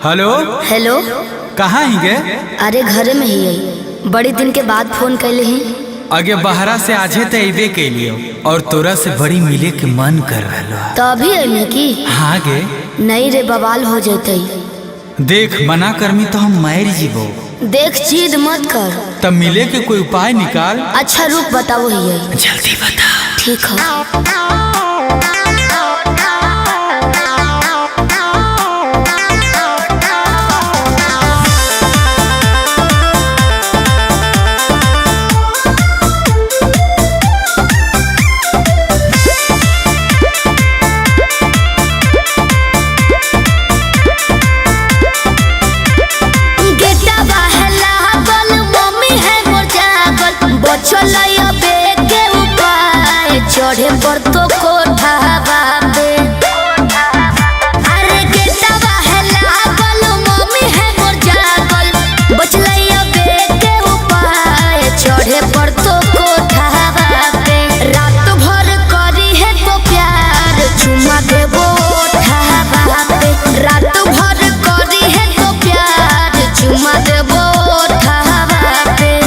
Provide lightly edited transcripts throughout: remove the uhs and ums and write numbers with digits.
Hello hello. कहाँ ही गे? अरे घरे में ही है, बड़ी दिन के बाद फोन कैले ही। आगे बहरा से आजे तो अबे के लिए और तोरा से बड़ी मिले के मन कर रहा। तो अभी अने की? हाँ गे। नहीं रे, बवाल हो जाते। देख मना करमी तो हम मार जीवो। देख जिद मत कर। तब मिले के कोई उपाय निकाल। अच्छा रुक बताओ ही है। जल्दी बता। ठीक है। चढ़े पर तो कोठा बाबे। अरे गेटवा है लागल, मम्मी है मोर जागल, बचलैया बेटे उपाय चढ़े पर तो कोठा बाबे। रात भर करी है तो प्यार चुमा देबो ओठा बाबे। रात भर करी है तो प्यार चुमा देबो ओठा बाबे।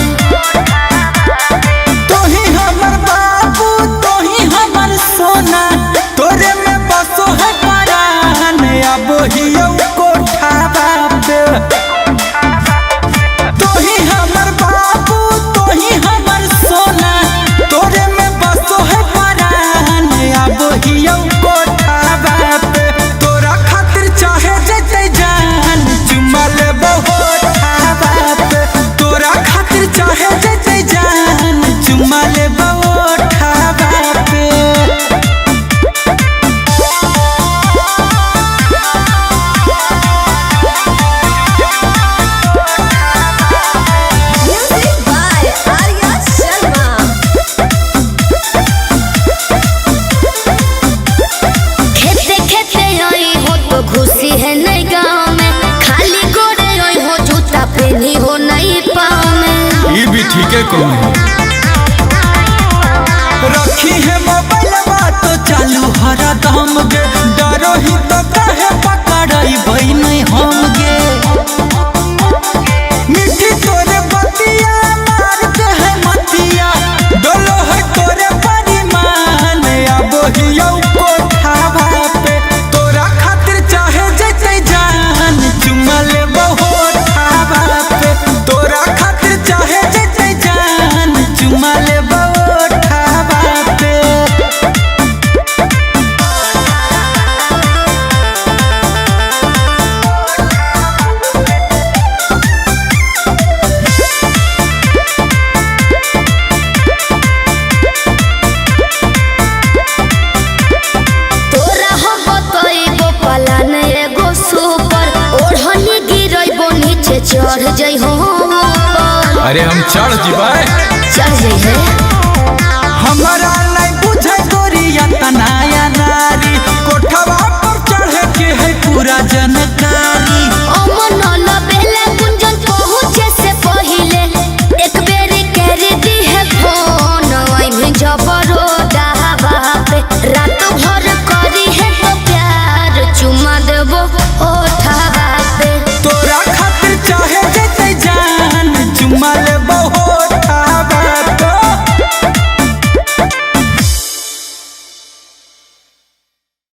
तोरे में बसो है परान अब हियो कोठा बाबे। तोही हमर बाबू तोही हमर सोना, तोरे में बसो है परान अब हियो कोठा बाबे। तोरा खातिर चाहे जते जान चुमा लेबो ओठा बाबे। तोरा खातिर चाहे जते जान चुमा लेबो ओठा बाबे। खुशी है नहीं गाँव में, खाली गोरे रोई हो जूता पहनी हो नहीं पाँव में। ये भी ठीक है कौन रखी है मोबाइल बात चालू हरा दम गे। डरो ही तो कहे पकड़ाई भाई नहीं हम गे। मिठी तोरे बतिया मार दे है मतिया, डोलो है तोरे परिमान अब हियो कोठा बाबे। तोरा खातिर चाहे जते जान चुमा लेबो ओठा बाबे। तोरा खातिर चाहे जते जान चुमा लेबो ओठा बाबे। तोरा हम बतइबो पलान एगो सुपर, ओढ़नी गिरइबो नीचे चढ़ जइ हो ऊपर। अरे हम चढ़ जीबे। चढ़ जइ है। हमारा नहीं बुझे गोरिया तना